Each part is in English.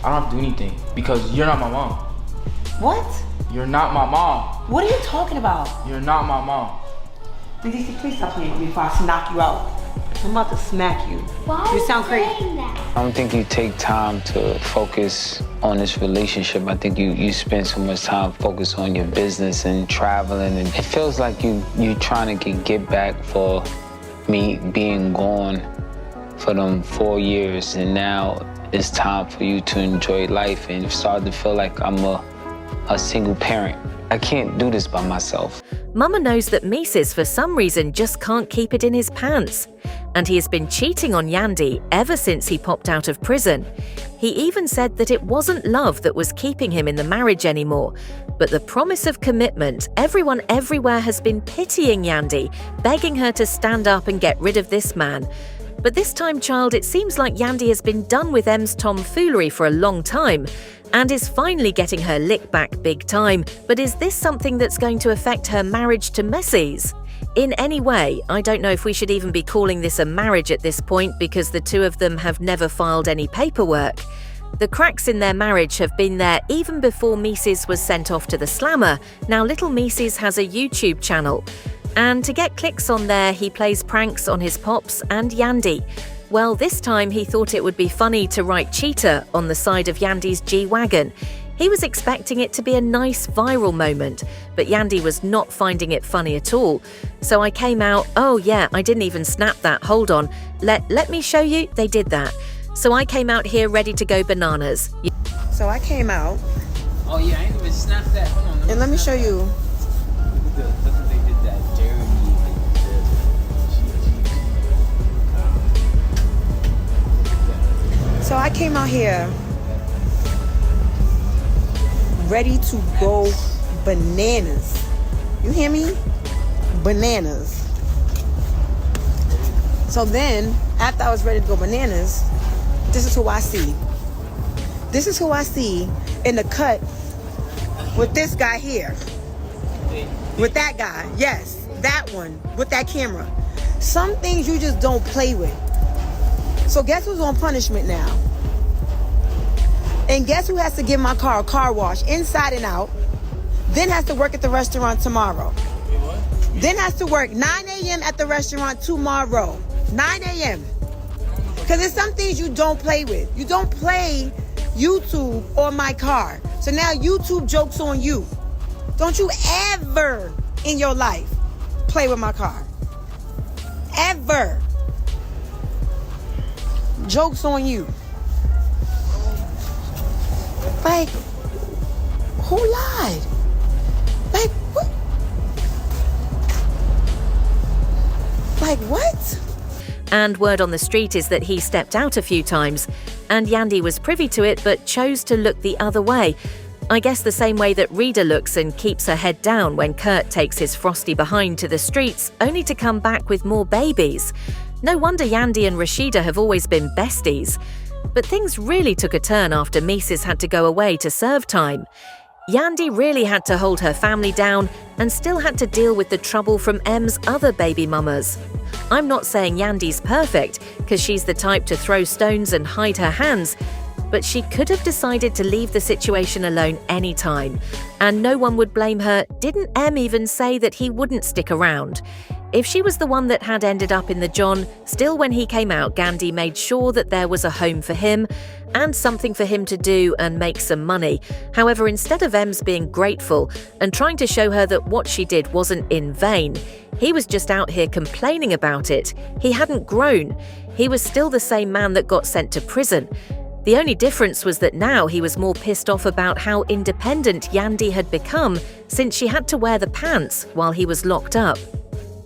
I don't have to do anything because you're not my mom. What? You're not my mom. What are you talking about? You're not my mom. Mendeecees, please stop playing with me before I knock you out. I'm about to smack you. Why You sound crazy. I don't think you take time to focus on this relationship. I think you spend so much time focused on your business and traveling, and it feels like you trying to get back for me being gone for them 4 years, and now it's time for you to enjoy life, and you start to feel like I'm a single parent. I can't do this by myself. Mama knows that Mendeecees for some reason just can't keep it in his pants. And he has been cheating on Yandy ever since he popped out of prison. He even said that it wasn't love that was keeping him in the marriage anymore, but the promise of commitment. Everyone everywhere has been pitying Yandy, begging her to stand up and get rid of this man. But this time, child, it seems like Yandy has been done with M's tomfoolery for a long time and is finally getting her lick back big time. But is this something that's going to affect her marriage to Mendeecees? In any way, I don't know if we should even be calling this a marriage at this point because the two of them have never filed any paperwork. The cracks in their marriage have been there even before Mendeecees was sent off to the slammer. Now little Mendeecees has a YouTube channel. And to get clicks on there, he plays pranks on his pops and Yandy. Well, this time he thought it would be funny to write cheater on the side of Yandy's G-Wagon. He was expecting it to be a nice viral moment, but Yandy was not finding it funny at all. So I came out, oh yeah, I didn't even snap that, hold on. Let me show you, they did that. So I came out here ready to go bananas. So I came out. Oh yeah, I ain't even snapped that. Hold on. And let me show you. Look at they did that So I came out here ready to go bananas. You hear me? Bananas. So then, after I was ready to go bananas, this is who I see. This is who I see in the cut with this guy here. With that guy. Yes, that one. With that camera. Some things you just don't play with. So guess who's on punishment now? And guess who has to give my car a car wash inside and out, then has to work at the restaurant tomorrow. Wait, what? Then has to work 9 a.m. at the restaurant tomorrow. 9 a.m. Because there's some things you don't play with. You don't play YouTube or my car. So now YouTube jokes on you. Don't you ever in your life play with my car. Ever. Jokes on you. Like, who lied? Like, what? Like, what? And word on the street is that he stepped out a few times, and Yandy was privy to it but chose to look the other way. I guess the same way that Rita looks and keeps her head down when Kurt takes his frosty behind to the streets, only to come back with more babies. No wonder Yandy and Rashida have always been besties. But things really took a turn after Mendeecees had to go away to serve time. Yandy really had to hold her family down and still had to deal with the trouble from M's other baby mamas. I'm not saying Yandy's perfect, because she's the type to throw stones and hide her hands, but she could have decided to leave the situation alone anytime. And no one would blame her. Didn't M even say that he wouldn't stick around? If she was the one that had ended up in the John, still when he came out, Yandy made sure that there was a home for him and something for him to do and make some money. However, instead of M's being grateful and trying to show her that what she did wasn't in vain, he was just out here complaining about it. He hadn't grown. He was still the same man that got sent to prison. The only difference was that now he was more pissed off about how independent Yandy had become since she had to wear the pants while he was locked up.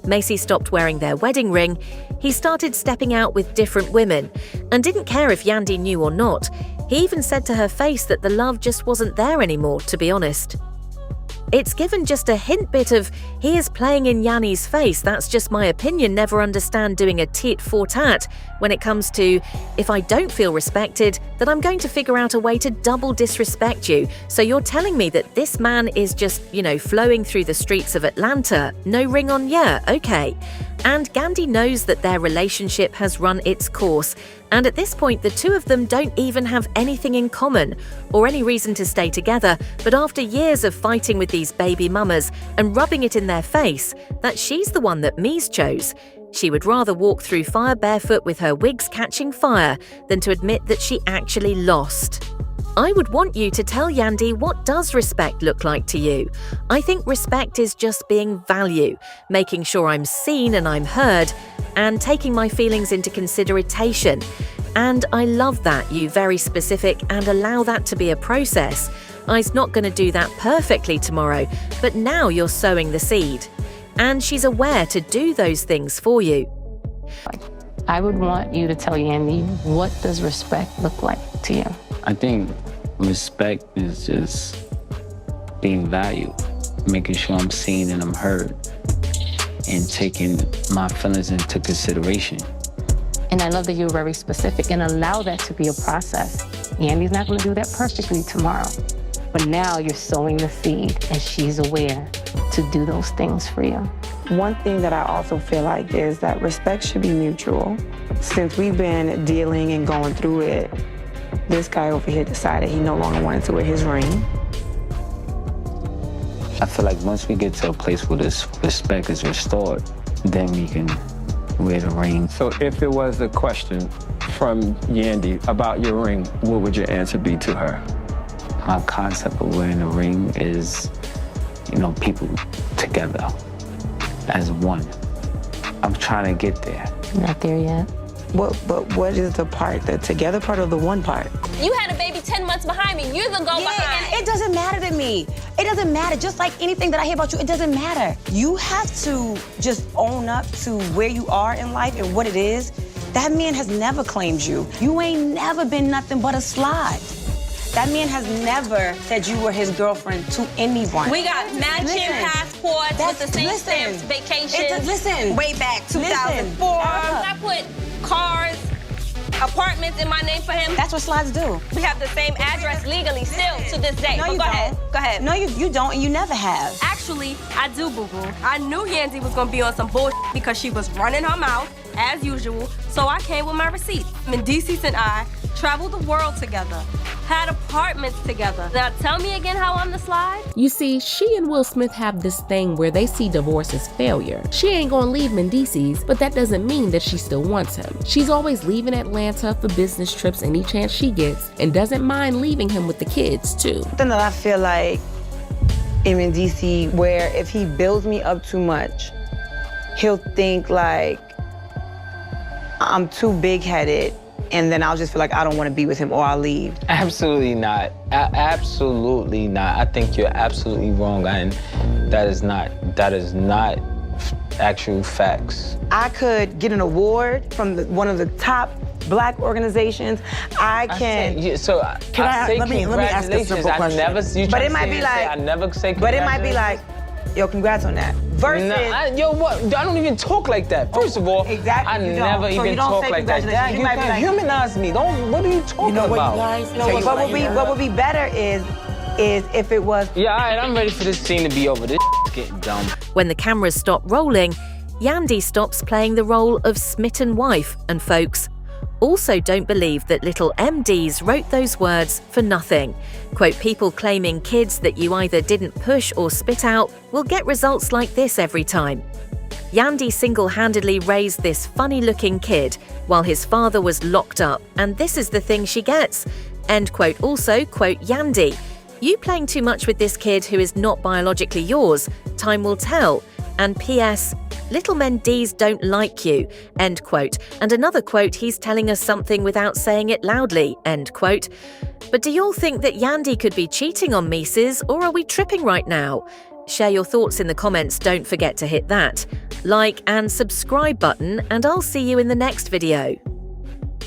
Macy stopped wearing their wedding ring. He started stepping out with different women and didn't care if Yandy knew or not. He even said to her face that the love just wasn't there anymore, to be honest. It's given just a hint bit of, he is playing in Yanny's face. That's just my opinion. Never understand doing a tit for tat when it comes to, if I don't feel respected, then I'm going to figure out a way to double disrespect you. So you're telling me that this man is just, flowing through the streets of Atlanta. No ring on, yeah, okay. And Yandy knows that their relationship has run its course, and at this point the two of them don't even have anything in common or any reason to stay together, but after years of fighting with these baby mamas and rubbing it in their face that she's the one that Mies chose, she would rather walk through fire barefoot with her wigs catching fire than to admit that she actually lost. I would want you to tell Yandy, what does respect look like to you? I think respect is just being value, making sure I'm seen and I'm heard, and taking my feelings into consideration. And I love that you very specific and allow that to be a process. I's not going to do that perfectly tomorrow, but now you're sowing the seed. And she's aware to do those things for you. I would want you to tell Yandy, what does respect look like to you? I think respect is just being valued, making sure I'm seen and I'm heard, and taking my feelings into consideration. And I love that you're very specific and allow that to be a process. Yandy's not going to do that perfectly tomorrow, but now you're sowing the seed and she's aware to do those things for you. One thing that I also feel like is that respect should be mutual. Since we've been dealing and going through it, this guy over here decided he no longer wanted to wear his ring. I feel like once we get to a place where this respect is restored, then we can wear the ring. So if it was a question from Yandy about your ring, what would your answer be to her? My concept of wearing a ring is, people together as one. I'm trying to get there. Not there yet. But what is the part, the together part or the one part? You had a baby 10 months behind me. You're the go behind. And it doesn't matter to me. It doesn't matter. Just like anything that I hear about you, it doesn't matter. You have to just own up to where you are in life and what it is. That man has never claimed you. You ain't never been nothing but a slide. That man has never said you were his girlfriend to anyone. We got matching passports with the same stamps, vacations. Listen. Way back 2004. I put cars, apartments in my name for him. That's what slides do. We have the same address legally still to this day. No, but you go don't. ahead. Go ahead. No, you don't, and you never have. Actually, I do, boo-boo. I knew Yandy was gonna be on some bullshit because she was running her mouth, as usual, so I came with my receipts. Mendeecees and I traveled the world together, had apartments together. Now tell me again how I'm the slide? You see, she and Will Smith have this thing where they see divorce as failure. She ain't gonna leave Mendeecees, but that doesn't mean that she still wants him. She's always leaving Atlanta for business trips any chance she gets, and doesn't mind leaving him with the kids too. Something that I feel like in Mendeecees, where if he builds me up too much, he'll think like I'm too big-headed, and then I'll just feel like I don't want to be with him or I'll leave. Absolutely not. Absolutely not. I think you're absolutely wrong, and that is not actual facts. I could get an award from one of the top Black organizations. I can. Let me ask a simple question. But it might be like, I never say congratulations. But it might be like, yo, congrats on that. Versus, what? I don't even talk like that. First of all, exactly, I never even talk like that. You might be like, humanize me. What are you talking about? What would be better is if it was. Yeah, all right, I'm ready for this scene to be over. This getting dumb. When the cameras stop rolling, Yandy stops playing the role of smitten wife, and folks also don't believe that little MDs wrote those words for nothing. Quote, people claiming kids that you either didn't push or spit out will get results like this every time. Yandy single-handedly raised this funny-looking kid while his father was locked up, and this is the thing she gets. End quote. Also, quote, Yandy, you playing too much with this kid who is not biologically yours. Time will tell. And P.S., little Mendeecees don't like you, end quote. And another quote, he's telling us something without saying it loudly, end quote. But do y'all think that Yandy could be cheating on Mendeecees, or are we tripping right now? Share your thoughts in the comments, don't forget to hit that like and subscribe button, and I'll see you in the next video.